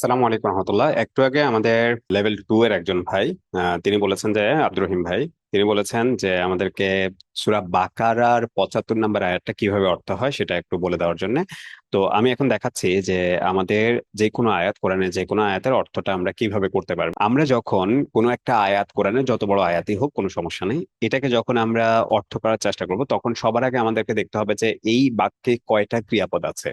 আসসালামু আলাইকুম রহমতুল্লাহ। একটু আগে আমাদের লেভেল 2 এর একজন ভাই তিনি বলেছেন যে আব্দুর রহিম ভাই, তিনি বলেছেন যে আমাদেরকে সূরা বাকারার 75 নম্বর আয়াতটা কিভাবে অর্থ হয় সেটা একটু বলে দেওয়ার জন্য। তো আমি এখন দেখাচ্ছি যে আমাদের যে কোনো আয়াত, কোরআনের যে কোনো আয়াতের অর্থটা আমরা কিভাবে করতে পারবো। আমরা যখন কোনো একটা আয়াত, কোরআনের যত বড় আয়াতই হোক কোনো সমস্যা নেই, এটাকে যখন আমরা অর্থ করার চেষ্টা করব তখন সবার আগে আমাদেরকে দেখতে হবে যে এই বাক্যে কয়টা ক্রিয়াপদ আছে।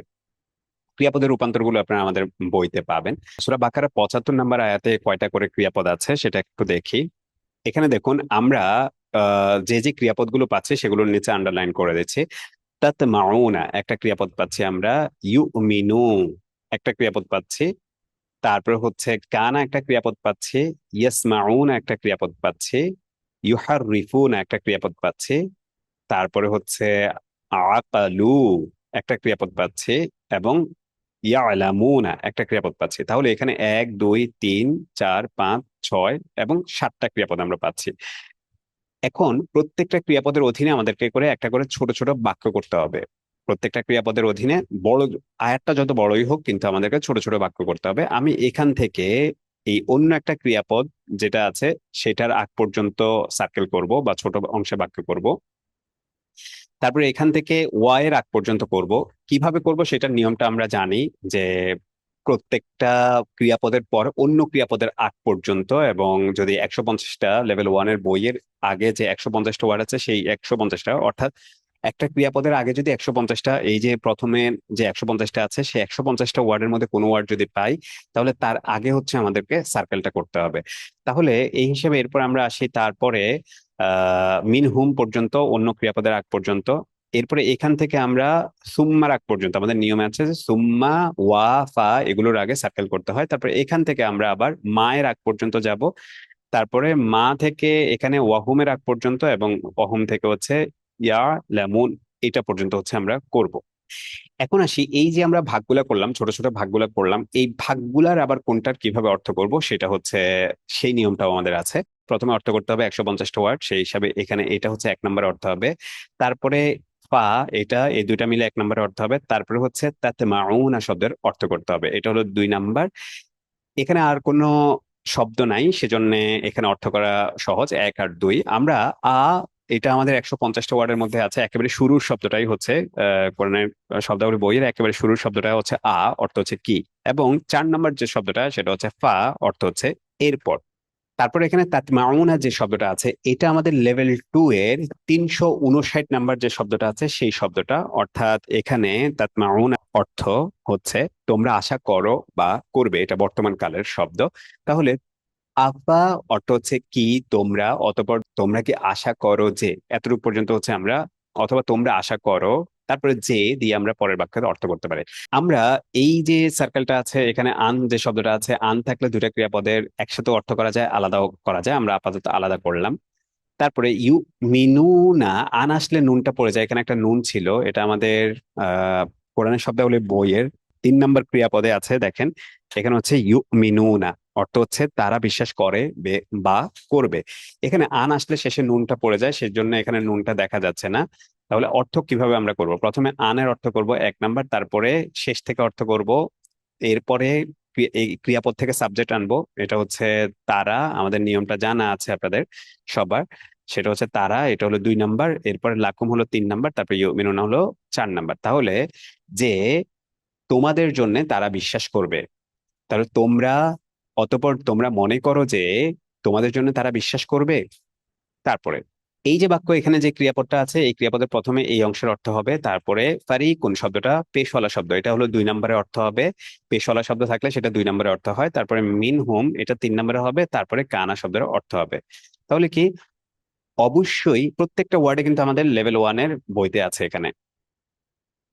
ক্রিয়াপদের রূপান্তর গুলো আপনারা আমাদের বইতে পাবেন। সূরা বাকারা 75 নম্বর আয়াতে কয়টা করে ক্রিয়াপদ আছে সেটা একটু দেখি। এখানে দেখুন, আমরা যে যে ক্রিয়াপদ গুলো পাচ্ছি সেগুলোর নিচে আন্ডারলাইন করে দিচ্ছি। তাতমাউনা একটা ক্রিয়াপদ পাচ্ছি আমরা, ইউমিনু একটা ক্রিয়াপদ পাচ্ছি, তারপর হচ্ছে কানা একটা ক্রিয়াপদ পাচ্ছি, ইয়াসমাউনা একটা ক্রিয়াপদ পাচ্ছি, ইউহাররিফুনা একটা ক্রিয়াপদ পাচ্ছি, তারপরে হচ্ছে আকালু একটা ক্রিয়াপদ পাচ্ছি, এবং ইয়ালামুনা একটা ক্রিয়াপদ পাচ্ছি। তাহলে এখানে 1 2 3 4 5 6 এবং 7টা ক্রিয়াপদ আমরা পাচ্ছি। এখন প্রত্যেকটা ক্রিয়াপদের অধীনে আমাদেরকে করে একটা করে ছোট ছোট বাক্য করতে হবে। প্রত্যেকটা ক্রিয়াপদের অধীনে বড় আয়াতটা যত বড়ই হোক, কিন্তু আমাদেরকে ছোট ছোট বাক্য করতে হবে। আমি এখান থেকে এই অন্য একটা ক্রিয়াপদ যেটা আছে সেটার আগ পর্যন্ত সার্কেল করব বা ছোট অংশে বাক্য করব। তারপরে এখান থেকে ওয়াই এর আগ পর্যন্ত করব। কিভাবে করব সেটার নিয়মটা আমরা জানি, যে প্রত্যেকটা ক্রিয়াপদের পর অন্য ক্রিয়াপদের আগ পর্যন্ত, এবং যদি 150টা লেভেল 1 এর বইয়ের আগে যে 150টা ওয়ার্ড আছে সেই 150টা, অর্থাৎ একটা ক্রিয়াপদের আগে যদি 150টা, এই যে প্রথমে যে 150টা আছে সেই 150টা ওয়ার্ডের মধ্যে কোনো ওয়ার্ড যদি পাই, তাহলে তার আগে হচ্ছে আমাদেরকে সার্কেলটা করতে হবে। তাহলে এই হিসেবে এরপর আমরা আসি তারপরে মিন হুম পর্যন্ত, অন্য ক্রিয়াপদের আগ পর্যন্ত। এরপরে এখান থেকে আমরা সুম্মার আগ পর্যন্ত আমাদের নিয়মে আছে যে সুম্মা, ওয়া, ফা এগুলোর আগে সার্কেল করতে হয়। তারপরে এখান থেকে আমরা আবার মায়ের আগ পর্যন্ত যাব। তারপরে মা থেকে এখানে ওয়াহুমের আগ পর্যন্ত, এবং ওয়াহুম থেকে হচ্ছে ইয়া, লেমুন, এটা পর্যন্ত হচ্ছে আমরা করব। এখন আসি, এই যে আমরা ভাগগুলা করলাম, ছোট ছোট ভাগগুলা করলাম, এই ভাগগুলার আবার কোনটার কিভাবে অর্থ করব সেটা হচ্ছে, সেই নিয়মটাও আমাদের আছে। প্রথমে অর্থ করতে হবে 150টা ওয়ার্ড, সেই হিসাবে এখানে এটা হচ্ছে 1 নম্বরে অর্থ হবে। তারপরে ফা, এটা এই দুইটা মিলে 1 নম্বরে অর্থ হবে। তারপরে হচ্ছে তাতে মাউনা শব্দের অর্থ করতে হবে, এটা হলো 2 নাম্বার। এখানে আর কোনো শব্দ নাই, সেজন্য এখানে অর্থ করা সহজ, 1 আর 2 আমরা আ, এটা আমাদের 150টা ওয়ার্ডের মধ্যে আছে। একেবারে শুরুর শব্দটাই হচ্ছে কোরআনের শব্দাবলী বইয়ের একেবারে শুরুর শব্দটা হচ্ছে আ, অর্থ হচ্ছে কি। এবং 4 নম্বর যে শব্দটা সেটা হচ্ছে ফা, অর্থ হচ্ছে এরপর। তারপর এখানে তাতমাউনা যে শব্দটা আছে, এটা আমাদের লেভেল 2 এর 359 নাম্বার যে শব্দটা আছে সেই শব্দটা। অর্থাৎ এখানে তাতমাউনা অর্থ হচ্ছে তোমরা আশা করো বা করবে, এটা বর্তমান কালের শব্দ। তাহলে আফা অর্থ হচ্ছে কি, তোমরা, অতঃপর তোমরা কি আশা করো যে, এতটুকু পর্যন্ত হচ্ছে আমরা, অথবা তোমরা আশা করো, তারপরে যে দিয়ে আমরা পরের বাক্যের অর্থ করতে পারি। আমরা এই যে সার্কেলটা আছে এখানে, আন যে শব্দটা আছে, আন থাকলে দুইটা ক্রিয়াপদের একসাথে অর্থ করা যায়, আলাদাও করা যায়, আমরা আপাতত আলাদা করলাম। তারপরে ইউ মিনু না, আন আসলে নুনটা পড়ে যায়, এখানে একটা নুন ছিল, এটা আমাদের আহ কোরআনের শব্দাবলী বইয়ের 3 নম্বর ক্রিয়াপদে আছে, দেখেন। এখানে হচ্ছে ইউ মিনু না, অর্থ হচ্ছে তারা বিশ্বাস করে বা করবে। এখানে আন আসলে শেষে নুনটা পড়ে যায়, সেজন্য এখানে নুনটা দেখা যাচ্ছে না। তাহলে অর্থ কিভাবে আমরা করব, প্রথমে আনের অর্থ করব 1 নাম্বার, তারপরে শেষ থেকে অর্থ করব। এরপরে এই ক্রিয়াপদ থেকে সাবজেক্ট আনবো, এটা হচ্ছে তারা, আমাদের নিয়মটা জানা আছে আপনাদের সবার। সেটা হচ্ছে তারা, এটা হলো 2 নাম্বার, এরপরে লাকুম হলো 3 নাম্বার, তারপরে ইউমিনুনা হলো 4 নাম্বার। তাহলে যে তোমাদের জন্য তারা বিশ্বাস করবে, তাহলে তোমরা, অতঃপর তোমরা মনে করো যে তোমাদের জন্য তারা বিশ্বাস করবে। তারপরে এই যে বাক্য, এখানে যে ক্রিয়াপদটা আছে এই ক্রিয়াপদের প্রথমে এই অংশের অর্থ হবে, তারপরে কোন শব্দটা পেশওয়ালা শব্দ, এটা হলো 2 নম্বরে অর্থ হবে। পেশওয়ালা শব্দ থাকলে সেটা 2 নম্বরে অর্থ হয়। তারপরে মিন হোম, এটা 3 নম্বরে হবে। তারপরে কানা শব্দের অর্থ হবে। তাহলে কি, অবশ্যই প্রত্যেকটা ওয়ার্ডে কিন্তু আমাদের লেভেল 1 এর বইতে আছে এখানে।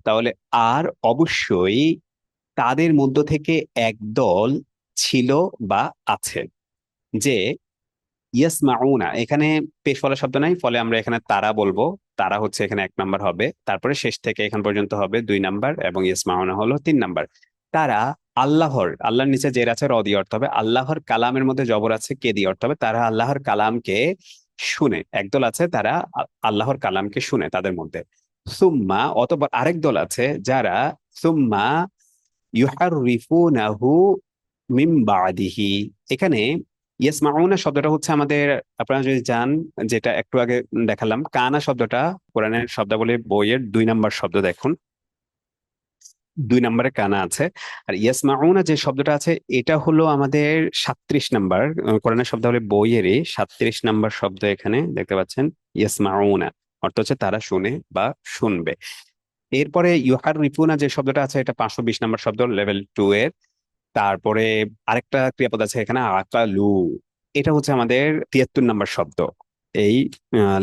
তাহলে আর অবশ্যই তাদের মধ্য থেকে একদল ছিল বা আছে, যে ইয়াসমাউনা, এখানে পেশ ফলা শব্দ নাই, ফলে আমরা এখানে তারা বলবো। তারা হচ্ছে এখানে 1 নাম্বার হবে, তারপরে শেষ থেকে এখান পর্যন্ত হবে 2 নাম্বার, এবং ইসমাউনা হলো 3 নাম্বার। তারা আল্লাহর নিচে জের আছে, র দিয়ে অর্থ হবে। আল্লাহর কালামের মধ্যে জবর আছে, কে দিয়ে অর্থ হবে। তারা আল্লাহর কালামকে শুনে, একদল আছে তারা আল্লাহর কালামকে শুনে তাদের মধ্যে। সুম্মা, অতঃপর আরেক দল আছে যারা সুম্মা ইউহারিফুনাহু মিম বাদিহি। এখানে ইয়াসমাউনা শব্দটা হচ্ছে আমাদের, আপনারা যদি যান, যেটা একটু আগে দেখালাম, কানা শব্দটা কোরআনের শব্দাবলী বইয়ের 2 নম্বর শব্দ দেখুন, 2 নম্বরে কানা আছে। আর ইয়াসমাউনা যে শব্দটা আছে এটা হলো আমাদের 37 নম্বর কোরআনের শব্দাবলী বইয়েরই 37 নম্বর শব্দ, এখানে দেখতে পাচ্ছেন ইয়াসমাউনা, অর্থ হচ্ছে তারা শুনে বা শুনবে। এরপরে ইউহার রিফুনা যে শব্দটা আছে এটা 520 নম্বর শব্দ, লেভেল 2 এর। তারপরে আরেকটা ক্রিয়াপদ আছে এখানে, আকালু, এটা হচ্ছে আমাদের 73 নম্বর শব্দ, এই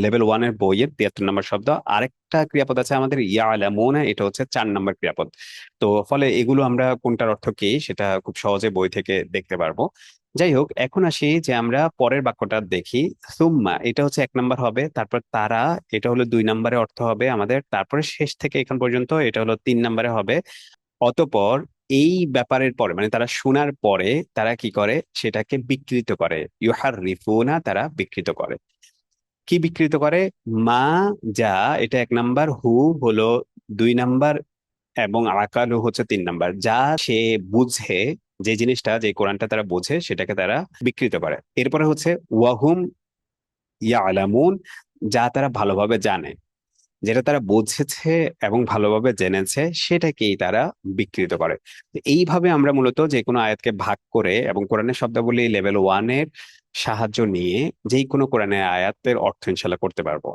লেভেল 1 এর বইয়ের 73 নম্বর শব্দ। আরেকটা ক্রিয়াপদ আছে আমাদের ইয়ালামুনা, এটা হচ্ছে 4 নম্বর ক্রিয়াপদ। তো ফলে এগুলো আমরা কোনটার অর্থ কি সেটা খুব সহজে বই থেকে দেখতে পারবো। যাই হোক, এখন আসি যে আমরা পরের বাক্যটা দেখি। সুম্মা এটা হচ্ছে 1 নম্বর হবে, তারপর তারা এটা হলো 2 নম্বরে অর্থ হবে আমাদের, তারপরে শেষ থেকে এখন পর্যন্ত এটা হলো 3 নম্বরে হবে। অতঃপর এই ব্যাপারের পরে, মানে তারা শোনার পরে তারা কি করে, সেটাকে বিকৃত করে। ইউহার রিফুনা, তারা বিকৃত করে। কি বিকৃত করে? মা, যা, এটা 1 নম্বর, হু হলো 2 নম্বর, এবং আকালু হচ্ছে 3 নম্বর। যা সে বুঝে, যে জিনিসটা, যে কোরআনটা তারা বোঝে সেটাকে তারা বিকৃত করে। এরপরে হচ্ছে ওয়াহুম ইয়ালামুন, যা তারা ভালোভাবে জানে, যেটা তারা বুঝেছে এবং ভালোভাবে জেনেছে সেটাকেই তারা বিকৃত করে। তো এইভাবে আমরা মূলত যে কোনো আয়াতকে ভাগ করে এবং কোরআনের শব্দাবলী লেভেল 1 এর সাহায্য নিয়ে যে কোনো কোরআনের আয়াতের অর্থ ইনশাল্লাহ করতে পারবো।